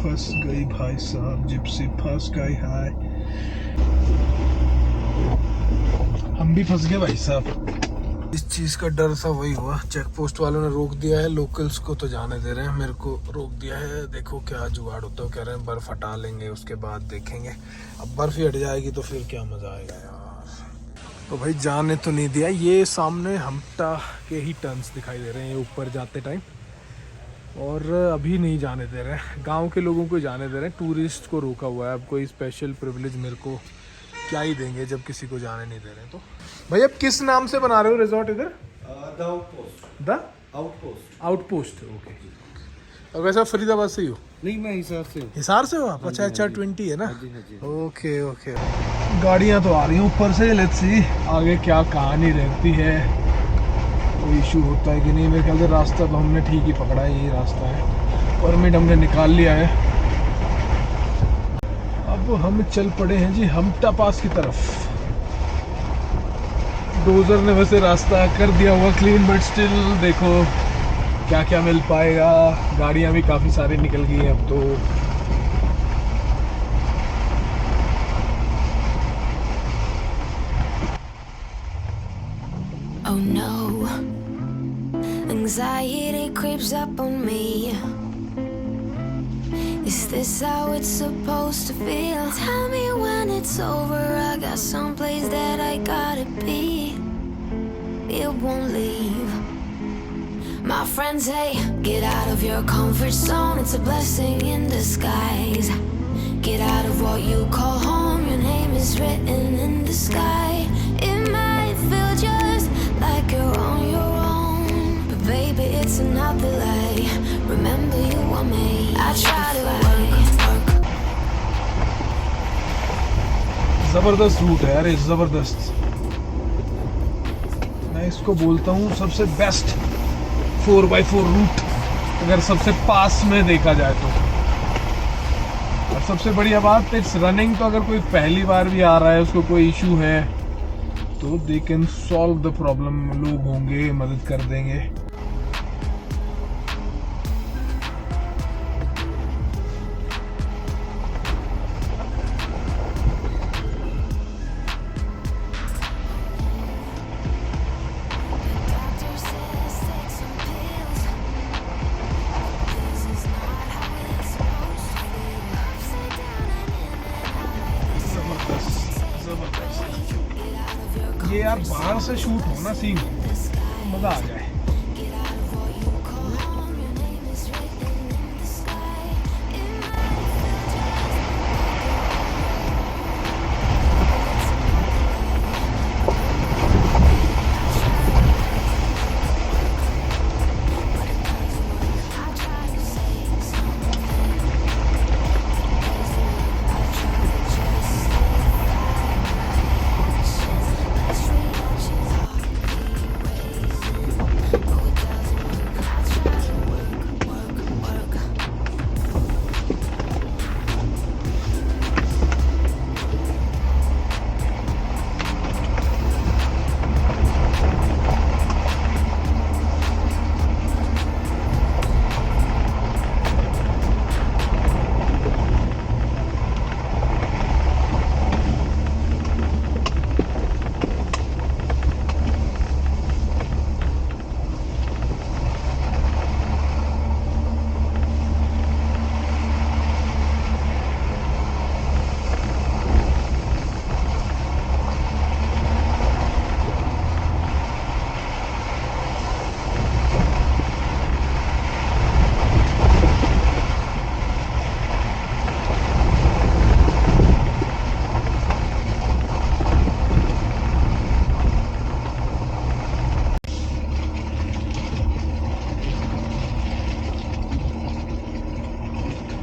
फंस गई भाई साहब, जिप्सी फंस गई। हाय, हम भी फंस गए भाई साहब। इस चीज का डर था, वही हुआ। चेक पोस्ट वालों ने रोक दिया है, लोकल्स को तो जाने दे रहे हैं, मेरे को रोक दिया है। देखो क्या जुगाड़ होता है। कह रहे हैं बर्फ हटा लेंगे, उसके बाद देखेंगे। अब बर्फ ही हट जाएगी तो फिर क्या मजा आएगा यार। तो भाई जाने तो नहीं दिया। ये सामने हमटा के ही टर्न्स दिखाई दे रहे हैं ऊपर जाते टाइम, और अभी नहीं जाने दे रहे हैं। गांव के लोगों को जाने दे रहे हैं, टूरिस्ट को रोका हुआ है। अब कोई स्पेशल प्रिविलेज मेरे को क्या ही देंगे जब किसी को जाने नहीं दे रहे हैं। तो भाई अब किस नाम से बना रहे हो रिजॉर्ट इधर? The outpost. The outpost. Outpost, okay. और वैसा फरीदाबाद से ही हो? नहीं, मैं हिसार से हूँ। हिसार से हो आप? अच्छा अच्छा, 20 है ना? हाँ जी। Okay okay. गाड़ियाँ तो आ रही हैं ऊपर से, लेट्स सी आगे क्या कहानी रहती है, कोई इशू होता है कि नहीं। मेरे ख्याल से रास्ता तो हमने ठीक ही पकड़ा है, यही रास्ता है। परमिट हमने निकाल लिया है। अब हम चल पड़े हैं जी हमटा पास की तरफ। डोजर ने वैसे रास्ता कर दिया हुआ क्लीन, बट स्टिल देखो क्या क्या मिल पाएगा। गाड़ियाँ भी काफ़ी सारी निकल गई हैं अब तो। Oh no, anxiety creeps up on me. Is this how it's supposed to feel? Tell me when it's over, I got someplace that I gotta be. It won't leave. My friends say, get out of your comfort zone, it's a blessing in disguise. Get out of what you call home, your name is written in the sky. It might feel just like you're on your own, but baby it's another lie. Remember you were made. I try to work. ज़बरदस्त root है यार, ज़बरदस्त। मैं इसको बोलता हूँ सबसे best 4x4 root, अगर सबसे पास में देखा जाए तो। और सबसे बढ़िया बात, इट्स रनिंग। तो अगर कोई पहली बार भी आ रहा है, उसको कोई इशू है तो they can solve the problem. लोग होंगे, मदद कर देंगे। ये यार बाहर से शूट हो ना सीन, मजा आ जाए।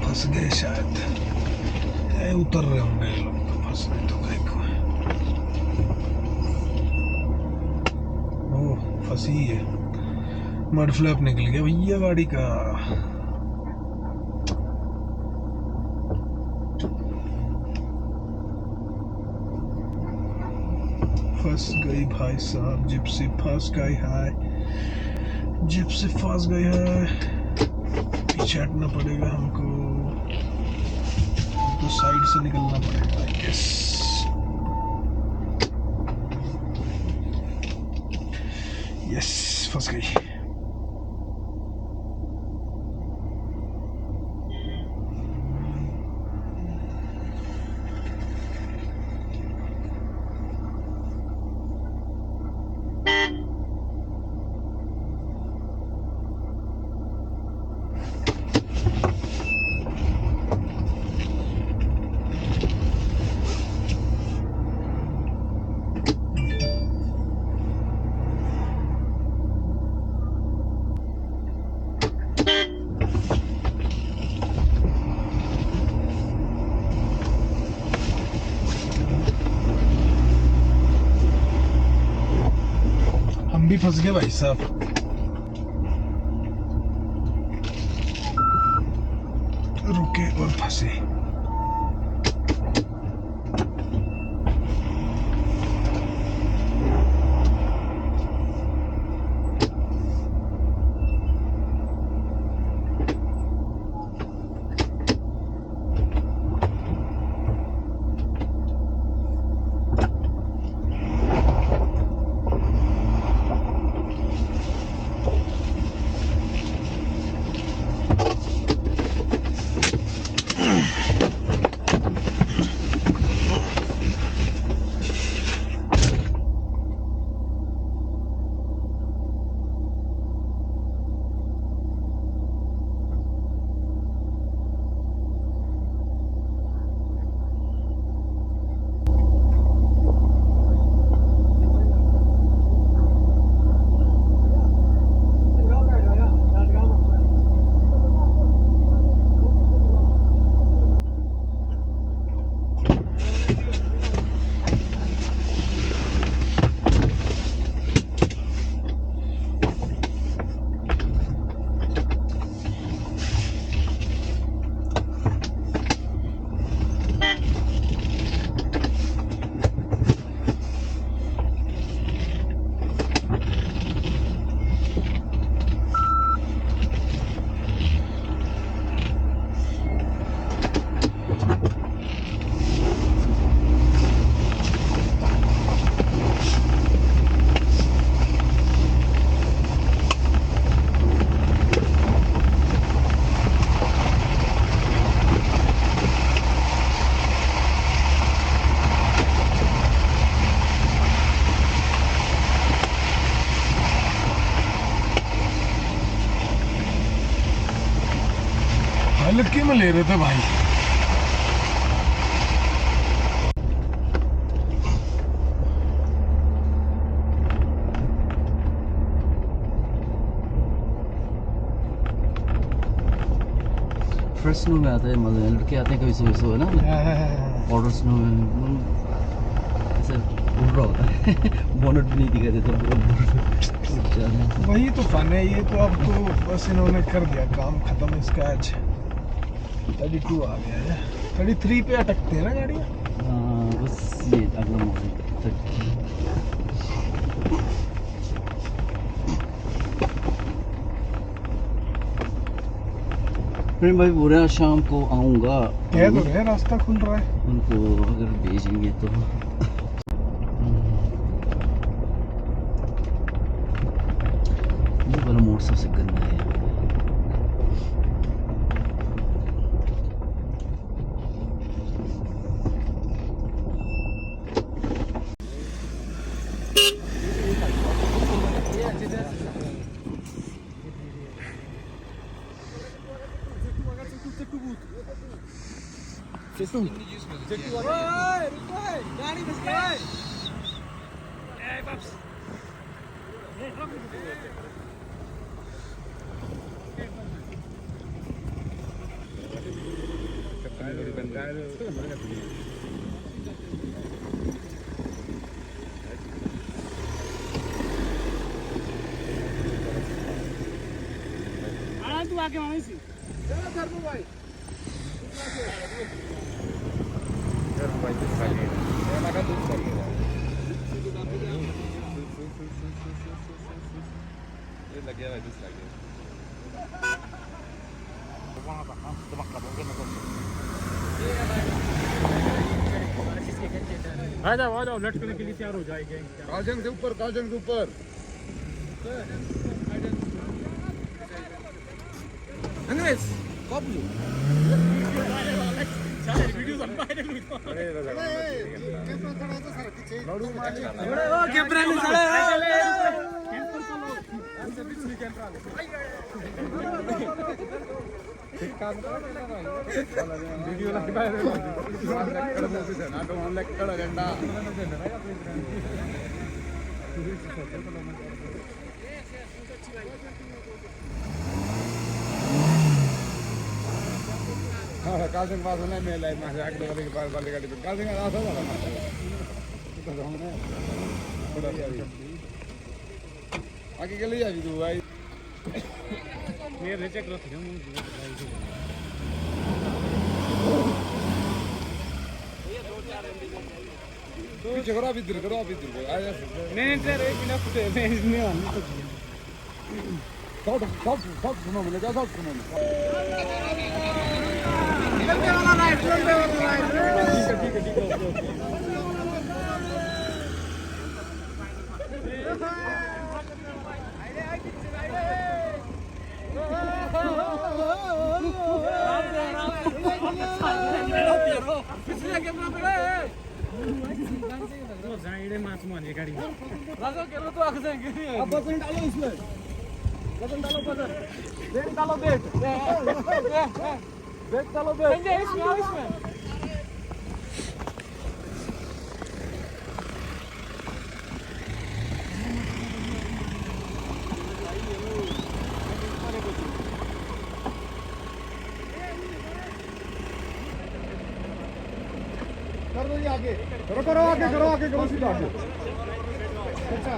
फंस गए शायद, उतर रहे होंगे ये लोग तो। फंस गए तो कहीं को। ओह, फंसी है। मड फ्लैप निकल गया भैया गाड़ी का। फंस गई भाई साहब, जिप्सी फंस गई है, जिप्सी फंस गई है। पीछे हटना पड़ेगा हमको, तो साइड से निकलना पड़ेगा। यस यस, फंस गई। हम भी फंस गए भाई साहब। रुके और फंसे। लटके में ले रहे थे भाई। फर्स्ट स्नो में आता है मजा, लड़के आते हैं कभी सुबह सुबह ना, और स्नो में ऐसे उड़ रहा होता है बोनट भी नहीं दिखाई देता पूरा। वही तो फन है, ये तो अब तो बस इन्होंने कर दिया काम खत्म इसका। आज 32 आ गया है, 33 पे अटकते हैं ना गाड़ियाँ। हाँ बस ये अगला मॉडल तक। फिर भाई बोल रहे हैं शाम को आऊँगा, कह तो रहे रास्ता खुल रहा है। उनको अगर भेजेंगे तो। ये वाला मोड़ सबसे गंदा है। तू आके मामी सी चलो कर दो भाई कर भाई दूध खा लिया मैं लगा दूध खा लिया ये लग गया भाई, दिस लग गया। आ जाओ लटकने के लिए तैयार हो जाएंगे। काजन के ऊपर, काजन के ऊपर। अंग्रेज कब वीडियो वायरल हुई तो काजन पास होना है, मेला है, मासे आगे वाले के पास वाले गाड़ी पे काजन का रास्ता वाला मासे तो हमने थोड़ा आगे के लिए अभी तो भाई मेरे चेक रख हम पीछे करो, अभी इधर करो, अभी इधर करो। आया नहीं सर एक मिनट फुटे मैं इसमें आने तो सब सुनो मिलेगा, सब सुनो मिलेगा। ठीक है ओके माछ माने गाड़ी राजा के तो आग जाएंगे। अब बटन डालो इसमें, बटन डालो, बटन बेट डालो, बेट डालो, बेट इसमें कर दो ये आगे, करो आगे सीधा आगे। अच्छा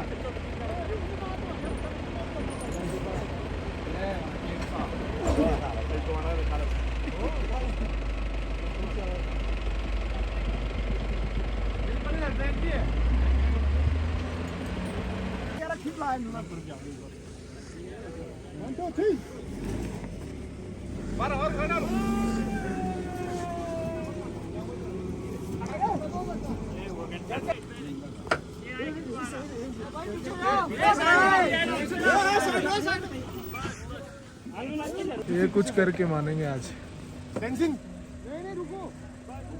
ये कुछ करके मानेंगे आज।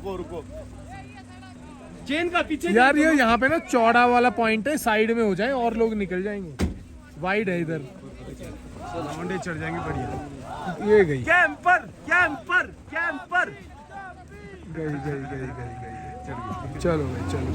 रुको चेन का पीछे यार ये यहाँ पे ना चौड़ा वाला पॉइंट है, साइड में हो जाए और लोग निकल जाएंगे। वाइड है इधर, लौंडे चढ़ जाएंगे बढ़िया। ये गई कैंपर गई चलो भाई, चलो।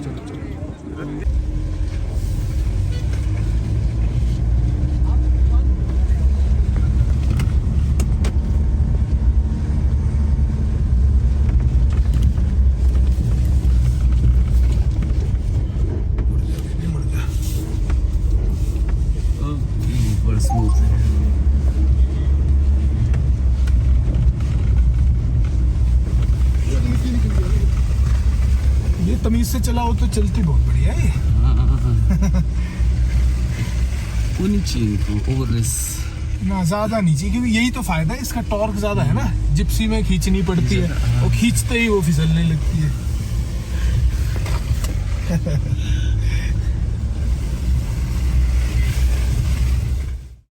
ये तमीज से चलाओ तो चलती बहुत बढ़िया है। वो नीचे ओवरलेस ना ज्यादा नीचे, क्योंकि यही तो फायदा है इसका, टॉर्क ज्यादा है ना। जिप्सी में खींचनी पड़ती है और खींचते ही वो फिसलने लगती है।